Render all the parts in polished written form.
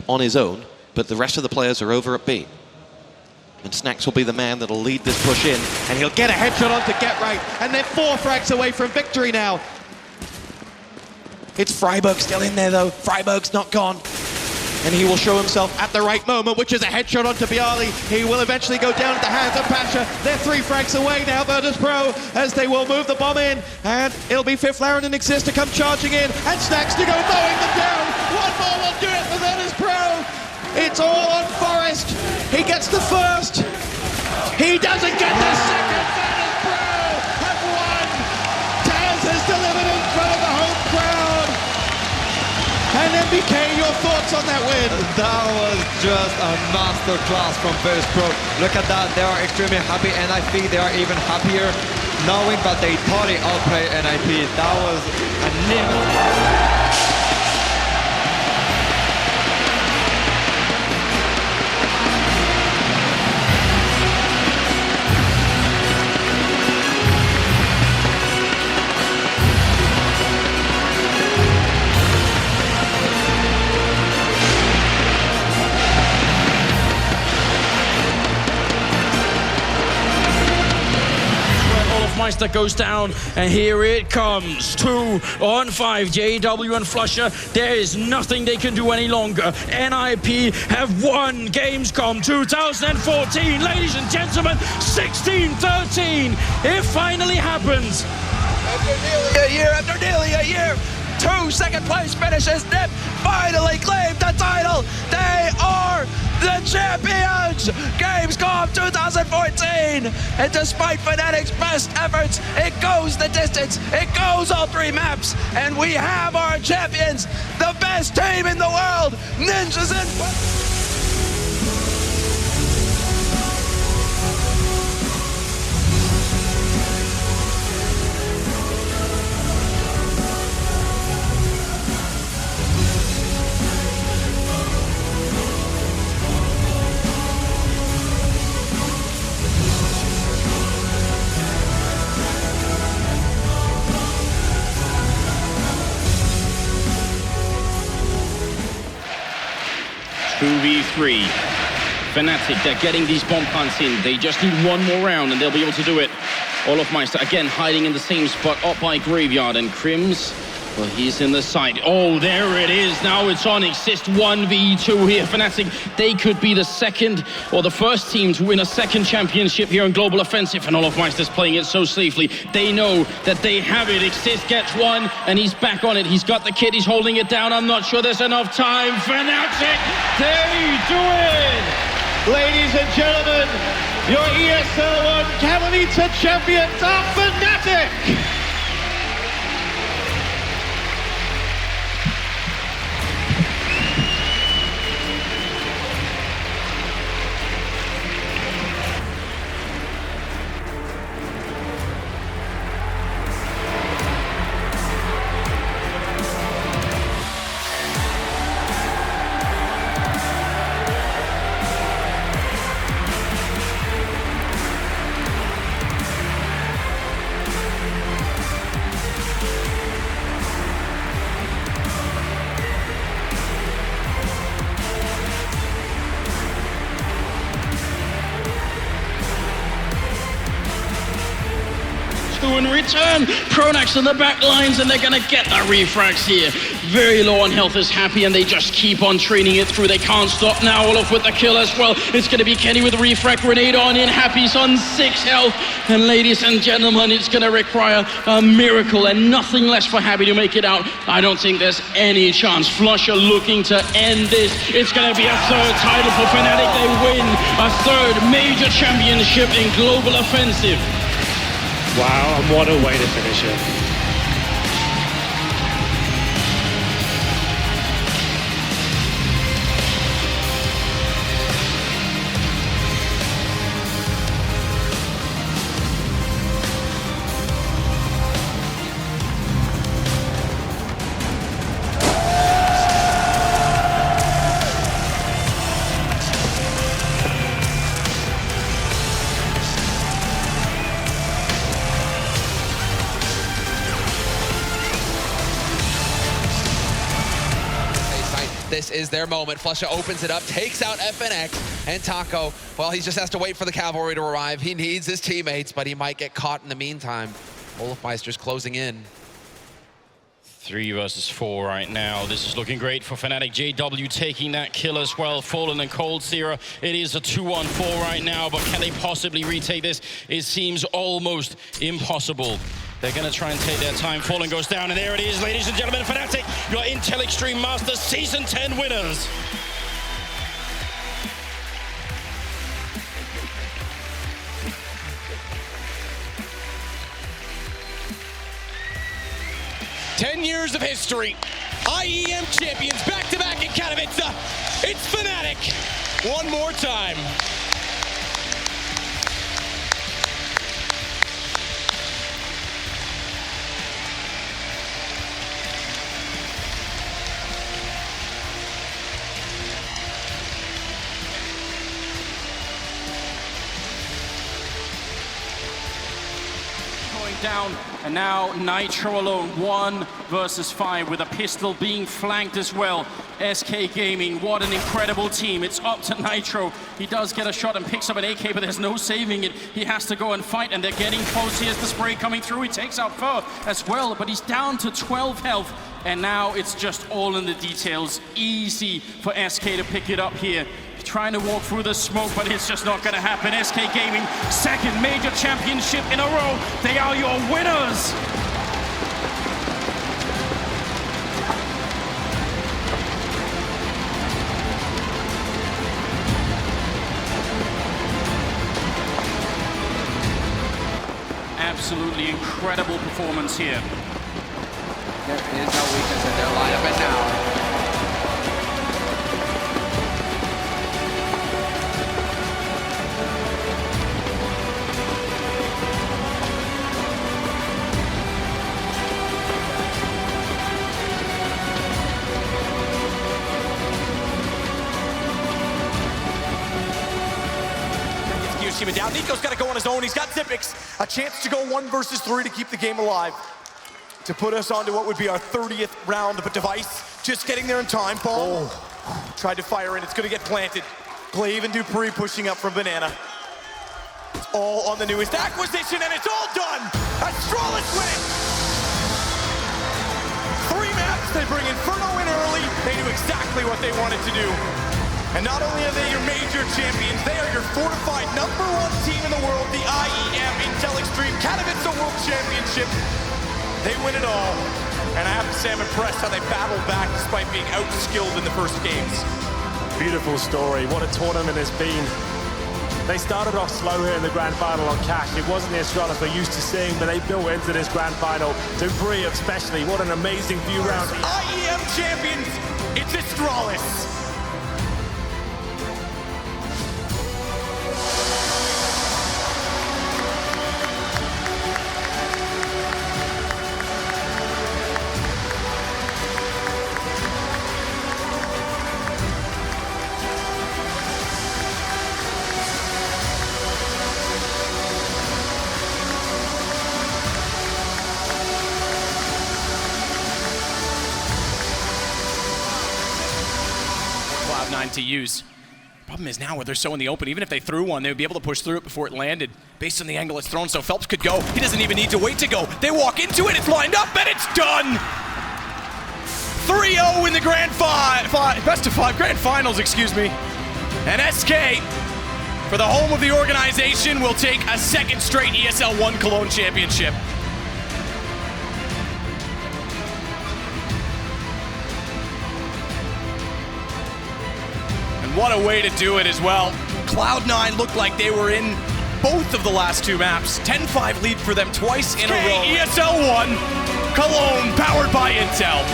on his own, but the rest of the players are over at B. And Snacks will be the man that'll lead this push in, and he'll get a headshot on to Get Right, and they're 4 frags away from victory now. It's Freiburg still in there though. Freiburg's not gone. And he will show himself at the right moment, which is a headshot onto Bialy. He will eventually go down at the hands of Pasha. They're 3 frags away now, Virtus Pro, as they will move the bomb in. And it'll be Fifth Laren and Exist to come charging in, and Snacks to go mowing them down. One more will do it for Virtus Pro. It's all on Forest. He gets the first. He doesn't get the second. Virtus Pro have won. Taz has delivered in front of the home crowd. And MBK, your thoughts on that win? That was just a masterclass from Virtus Pro. Look at that, they are extremely happy, and I think they are even happier knowing that they totally outplayed NIP. That was a nil. Meister goes down, and here it comes. 2 on 5, JW and Flusher. There is nothing they can do any longer. NIP have won Gamescom 2014. Ladies and gentlemen, 16-13. It finally happens. After nearly a year, 2 second-place finishes. NIP finally claimed the title. They are the champions! Gamescom 2014! And despite Fnatic's best efforts, it goes the distance, it goes all 3 maps, and we have our champions, the best team in the world, Ninjas in... v3. Fnatic, they're getting these bomb plants in. They just need one more round and they'll be able to do it. Olofmeister again hiding in the same spot up by Graveyard, and Crims, well, he's in the side. Oh, there it is. Now it's on Exist 1v2 here. Fnatic, they could be the second or the first team to win a second championship here in Global Offensive, and Olofmeister's playing it so safely. They know that they have it. Exist gets one, and he's back on it. He's got the kit. He's holding it down. I'm not sure there's enough time. Fnatic, they do it! Ladies and gentlemen, your ESL 1 Katowice champions are Fnatic! In return, Pronax in the back lines, and they're gonna get the refrags here. Very low on health, is Happy, and they just keep on training it through. They can't stop now. Olof with the kill as well. It's gonna be Kenny with the refrag grenade on in. Happy's on 6 health, and ladies and gentlemen, it's gonna require a miracle and nothing less for Happy to make it out. I don't think there's any chance. Flusher looking to end this. It's gonna be a 3rd title for Fnatic. They win a 3rd major championship in Global Offensive. Wow, and what a way to finish it. is their moment. Flusha opens it up, takes out FNX, and Taco, well, he just has to wait for the cavalry to arrive. He needs his teammates, but he might get caught in the meantime. Olofmeister's closing in. 3 versus 4 right now. This is looking great for Fnatic. JW taking that kill as well. Fallen and Cold Zero. It is a 2-on-4 right now, but can they possibly retake this? It seems almost impossible. They're going to try and take their time. Fallen goes down, and there it is, ladies and gentlemen. Fnatic, your Intel Extreme Masters Season 10 winners. Years of history. IEM champions back-to-back in Katowice. It's Fnatic one more time. Down, and now Nitro alone, 1 versus 5 with a pistol being flanked as well. SK Gaming, what an incredible team. It's up to Nitro. He does get a shot and picks up an AK, but there's no saving it. He has to go and fight, and they're getting close. Here's the spray coming through. He takes out Fur as well, but he's down to 12 health, and now it's just all in the details. Easy for SK to pick it up here. Trying to walk through the smoke, but it's just not going to happen. SK Gaming, second major championship in a row. They are your winners. Absolutely incredible performance here. There is no weakness in their lineup, and now Team down. Nico's got to go on his own. He's got Zipix. A chance to go 1 versus 3 to keep the game alive. To put us onto what would be our 30th round, but Device just getting there in time. Bomb. Tried to fire in. It's going to get planted. Glaive and Dupree pushing up from Banana. It's all on the newest acquisition, and it's all done. Astralis win it. 3 maps. They bring Inferno in early. They knew exactly what they wanted to do. And not only are they your major champions, they are your fortified #1 team in the world, the IEM Intel Extreme Katowice World Championship. They win it all. And I have to say I'm impressed how they battled back despite being outskilled in the first games. Beautiful story. What a tournament it's been. They started off slow here in the grand final on Cash. It wasn't the Astralis we're used to seeing, but they built into this grand final. Dupree especially, what an amazing few rounds. IEM champions, it's Astralis. To use. Problem is now where they're so in the open, even if they threw one, they would be able to push through it before it landed, based on the angle it's thrown, so Phelps could go. He doesn't even need to wait to go. They walk into it, it's lined up, and it's done! 3-0 in the best of 5 grand finals, excuse me. And SK, for the home of the organization, will take a 2nd straight ESL 1 Cologne championship. What a way to do it as well. Cloud9 looked like they were in both of the last 2 maps. 10-5 lead for them twice in a row. ESL 1, Cologne, powered by Intel.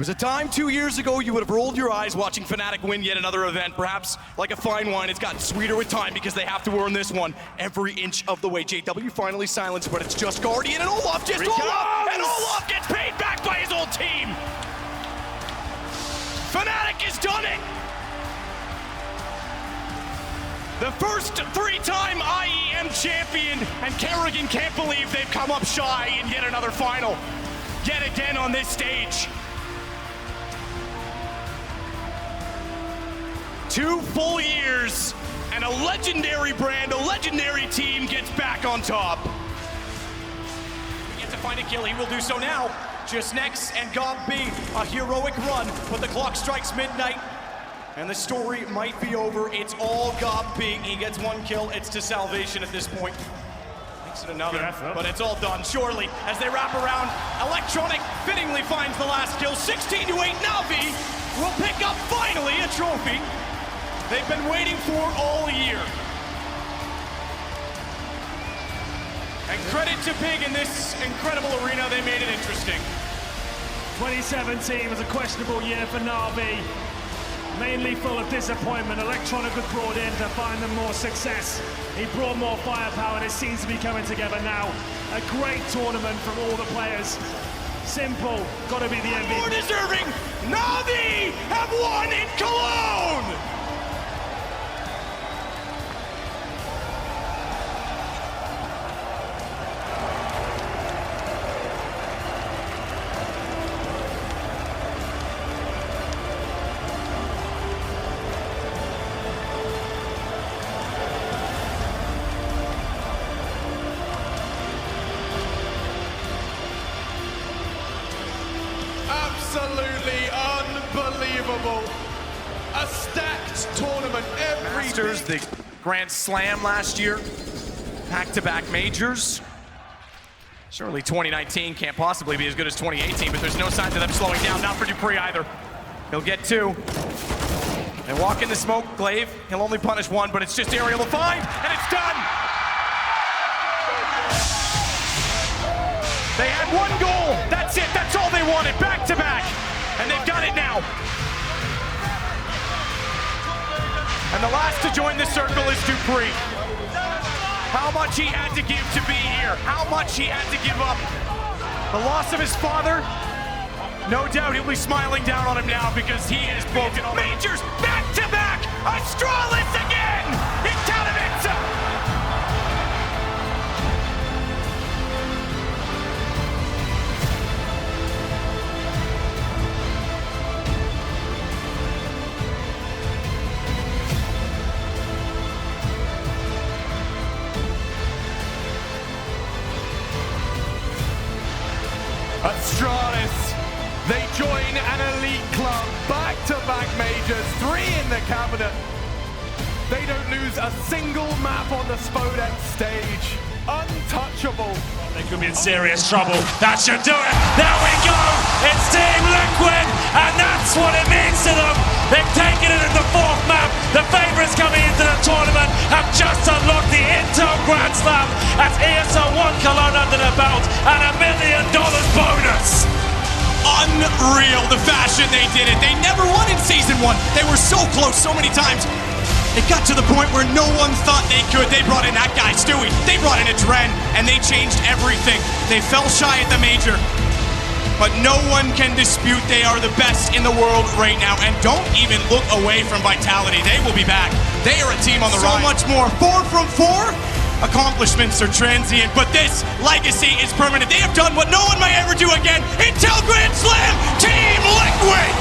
was a time 2 years ago you would have rolled your eyes watching Fnatic win yet another event. Perhaps like a fine wine, it's gotten sweeter with time because they have to earn this one every inch of the way. JW finally silenced, but it's just Guardian and Olaf, just Olaf, and Olaf gets paid back by his old team. Fnatic has done it. The first three-time IEM champion, and Kerrigan can't believe they've come up shy in yet another final. Yet again on this stage. 2 full years, and a legendary brand, a legendary team gets back on top. We get to find a kill, he will do so now. Just next, and Gob B, a heroic run, but the clock strikes midnight, and the story might be over. It's all Gob B. He gets 1 kill, it's to salvation at this point. Makes it another, but it's all done, surely, as they wrap around. Electronic fittingly finds the last kill, 16-8, Na'Vi will pick up finally a trophy they've been waiting for all year. And credit to Pig in this incredible arena, they made it interesting. 2017 was a questionable year for Na'Vi. Mainly full of disappointment. Electronic was brought in to find them more success. He brought more firepower, and it seems to be coming together now. A great tournament from all the players. Simple, gotta be the MVP. More deserving, Na'Vi have won in Cologne! Absolutely unbelievable. A stacked tournament every Masters, the Grand Slam last year, back-to-back majors. Surely 2019 can't possibly be as good as 2018, but there's no signs of them slowing down, not for dupreeh either. He'll get 2. They walk in the smoke, Glaive, he'll only punish 1, but it's just Aerial to find, and it's done! They had 1 goal, that's it, that's all they wanted, back-to-back, and they've done it now. And the last to join the circle is dupreeh. How much he had to give to be here, how much he had to give up. The loss of his father, no doubt he'll be smiling down on him now because he has broken majors back-to-back, Astralis again in Katowice. Astralis, they join an elite club, back-to-back majors, 3 in the cabinet. They don't lose a single map on the Spodek stage. Untouchable. They could be in serious trouble. That should do it. There we go. It's Team Liquid, and that's what it means to them. They've taken it in the 4th map. The favourites coming into the tournament have just unlocked the Intel Grand Slam. That's ESL 1 Cologne under their belt and $1 million bonus. Unreal, the fashion they did it. They never won in Season 1. They were so close so many times. It got to the point where no one thought they could. They brought in that guy, Stewie. They brought in a Dren, and they changed everything. They fell shy at the major, but no one can dispute they are the best in the world right now. And don't even look away from Vitality. They will be back. They are a team on the rise. So much more. 4 from 4. Accomplishments are transient, but this legacy is permanent. They have done what no one may ever do again. Intel Grand Slam, Team Liquid!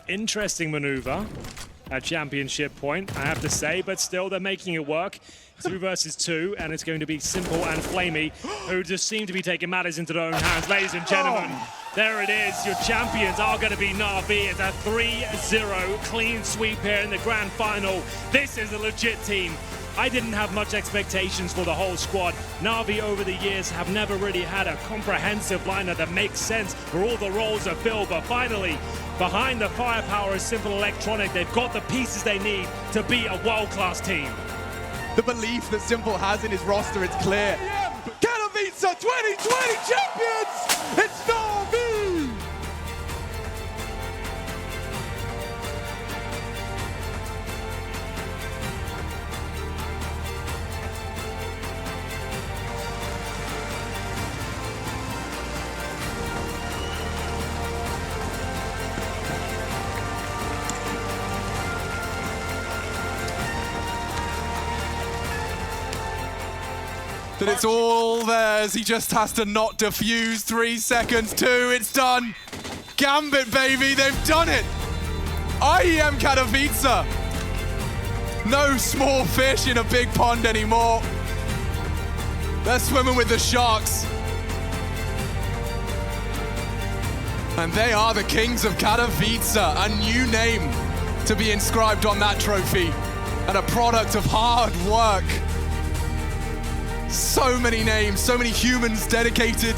Interesting maneuver at championship point, I have to say, but still they're making it work. 2 versus 2, and it's going to be Simple and Flamey, who just seem to be taking matters into their own hands. Ladies and gentlemen, there it is. Your champions are going to be Na'Vi. It's a 3-0 clean sweep here in the grand final. This is a legit team. I didn't have much expectations for the whole squad. Na'Vi over the years have never really had a comprehensive lineup that makes sense where all the roles are filled, but finally, behind the firepower of Simple Electronic, they've got the pieces they need to be a world-class team. The belief that Simple has in his roster is clear. Katowice 2020 champions! It's Na'Vi! That it's all theirs. He just has to not defuse. 3 seconds, 2, it's done. Gambit, baby, they've done it. IEM Katowice. No small fish in a big pond anymore. They're swimming with the sharks. And they are the kings of Katowice, a new name to be inscribed on that trophy, and a product of hard work. So many names, so many humans dedicated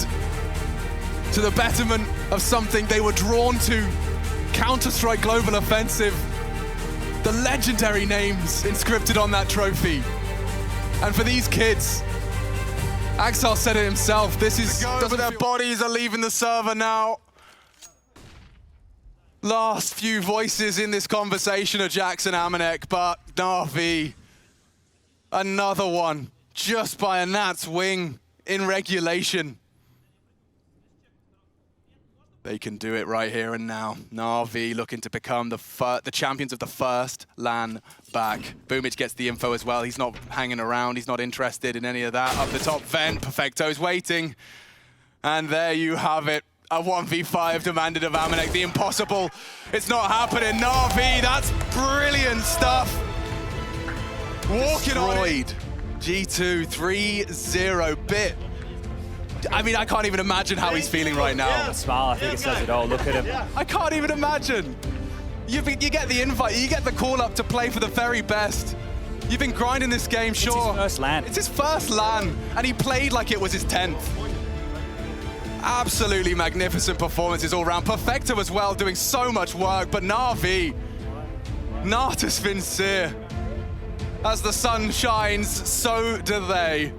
to the betterment of something they were drawn to. Counter-Strike Global Offensive. The legendary names inscripted on that trophy. And for these kids, Axel said it himself, this is... Their bodies are leaving the server now. Last few voices in this conversation are Jackson Amanek, but Na'Vi, another one. Just by a gnat's wing in regulation. They can do it right here and now. Na'Vi looking to become the champions of the first LAN back. Boomich gets the info as well. He's not hanging around. He's not interested in any of that. Up the top vent, Perfecto's waiting. And there you have it. A 1v5 demanded of Amanek. The impossible. It's not happening. Na'Vi, that's brilliant stuff. Walking on it. G2 3-0 bit. I mean, I can't even imagine how he's feeling right now. Smile, I think it says it all. Look at him. I can't even imagine. You get the invite, you get the call up to play for the very best. You've been grinding this game, sure. It's his first LAN. It's his first LAN, and he played like it was his 10th. Absolutely magnificent performances all around. Perfecto as well, doing so much work, but Na'Vi, Natus Vincere. As the sun shines, so do they.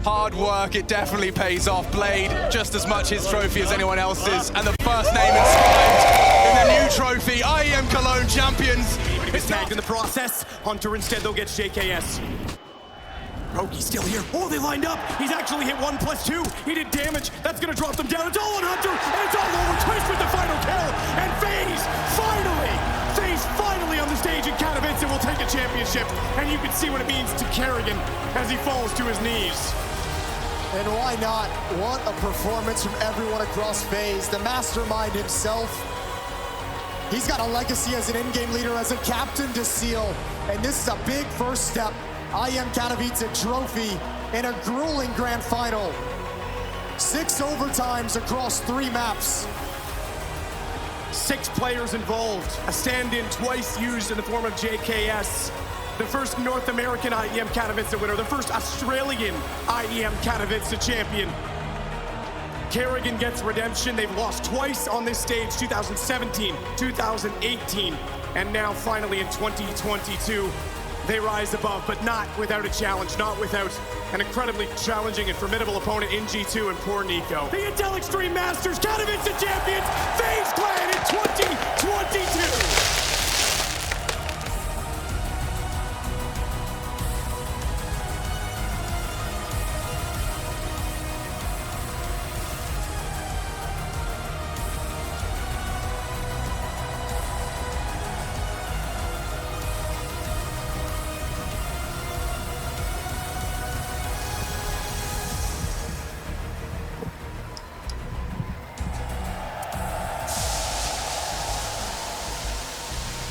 Hard work, it definitely pays off. Blade, just as much his trophy as anyone else's. And the first name inscribed in the new trophy, IEM Cologne champions. But he was tagged in the process. Hunter instead, though, gets JKS. Roki's still here. Oh, they lined up. He's actually hit 1+2. He did damage. That's going to drop them down. It's all on Hunter, and it's all over. Twist with the final kill. And FaZe finally on the stage in Katowice will take a championship. And you can see what it means to Kerrigan as he falls to his knees. And why not? What a performance from everyone across FaZe. The mastermind himself. He's got a legacy as an in-game leader, as a captain to seal. And this is a big first step. IEM Katowice trophy in a grueling grand final. 6 overtimes across 3 maps. 6 players involved. A stand-in twice used in the form of JKS. The first North American IEM Katowice winner. The first Australian IEM Katowice champion. Kerrigan gets redemption. They've lost twice on this stage, 2017, 2018, and now finally in 2022. They rise above, but not without a challenge, not without an incredibly challenging and formidable opponent in G2 and poor Nico. The Intel Extreme Masters, Katowice champions, FaZe Clan in 2022.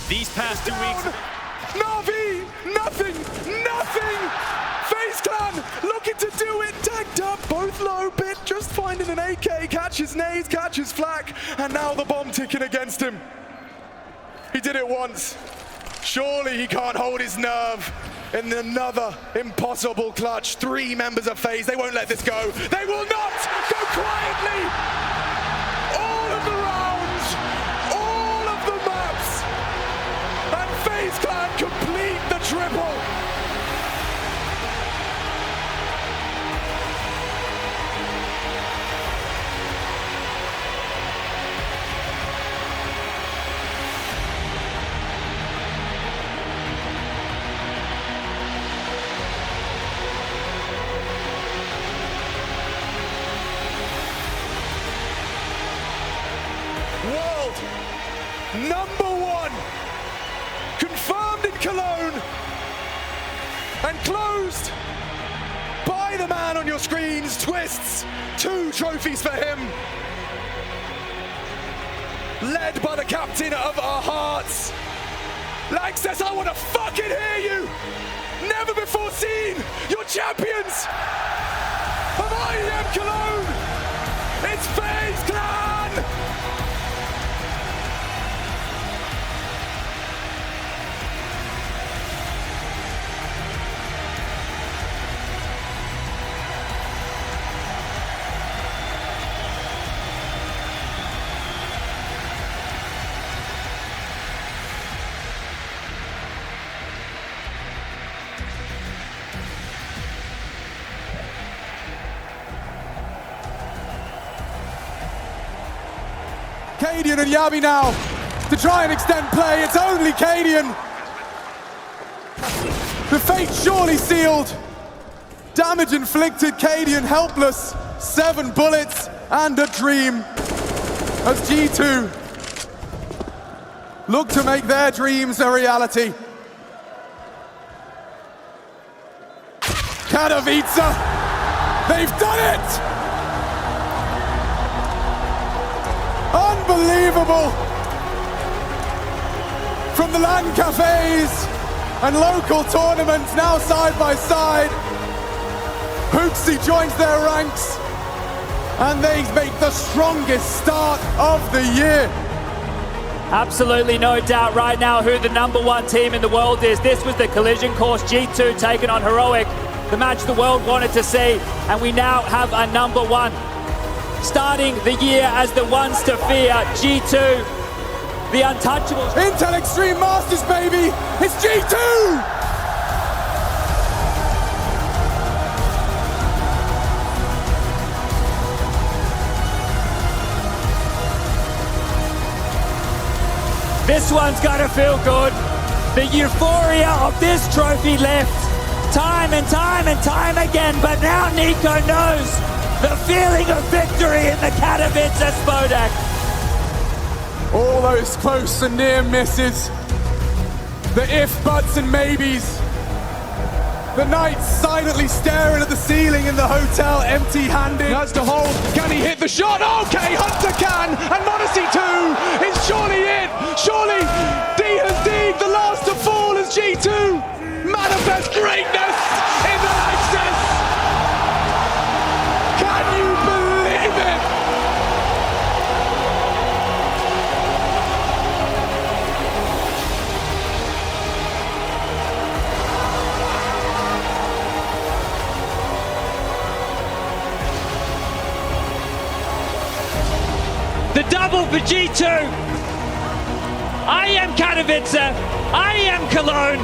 These past 2 weeks... Na'Vi, nothing! FaZe Clan looking to do it, tagged up, both low, Bit just finding an AK, catches nades, catches flak, and now the bomb ticking against him. He did it once. Surely he can't hold his nerve in another impossible clutch. 3 members of FaZe, they won't let this go. They will not go quietly. All of the rounds, all of the maps, and FaZe Clan complete the triple. World #1, confirmed in Cologne and closed by the man on your screens. Twists, 2 trophies for him. Led by the captain of our hearts. Like says, I want to fucking hear you. Never before seen. Your champions of IEM Cologne. It's FaZe Clan. Cadian and Yabi now to try and extend play. It's only Cadian. The fate surely sealed. Damage inflicted, Cadian helpless. 7 bullets and a dream as G2 look to make their dreams a reality. Katowice, they've done it! Unbelievable! From the LAN cafes and local tournaments now side by side, Hooksy joins their ranks and they make the strongest start of the year. Absolutely no doubt right now who the #1 team in the world is. This was the collision course, G2 taking on Heroic, the match the world wanted to see, and we now have a #1. Starting the year as the ones to fear, G2, the untouchables. Intel Extreme Masters, baby! It's G2! This one's gonna feel good. The euphoria of this trophy left time and time and time again, but now Nico knows the feeling of victory in the Katowice Spodek. All those close and near misses, the if, buts and maybes, the Knights silently staring at the ceiling in the hotel, empty-handed. That's the hold, can he hit the shot? Okay, Hunter can, and Modesty 2 is surely it. Surely D has Dig, the last to fall as G2 manifest greatness in the access. Can you believe it? The double for G2. IEM Katowice, IEM Cologne.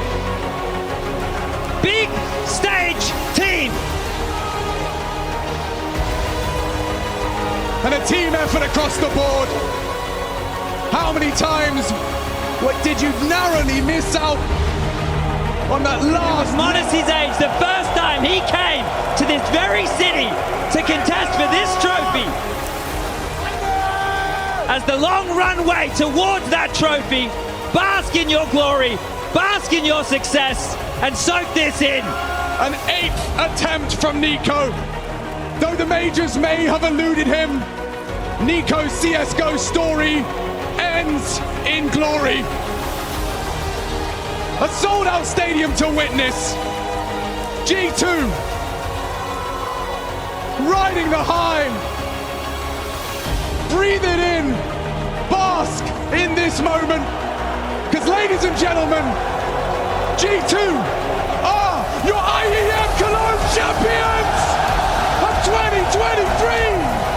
Big stage team. And a team effort across the board. How many times did you narrowly miss out on that last? Modesty's age, the first time he came to this very city to contest for this trophy. As the long runway towards that trophy, bask in your glory, bask in your success, and soak this in. An 8th attempt from Nico. Though the majors may have eluded him, Nico's CSGO story ends in glory. A sold-out stadium to witness. G2 riding the high. Breathe it in. Bask in this moment. Because ladies and gentlemen, G2 are your IEM Cologne champions of 2023!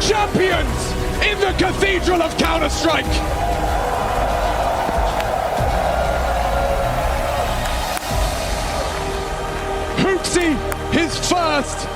Champions in the Cathedral of Counter-Strike! Hooksy, his first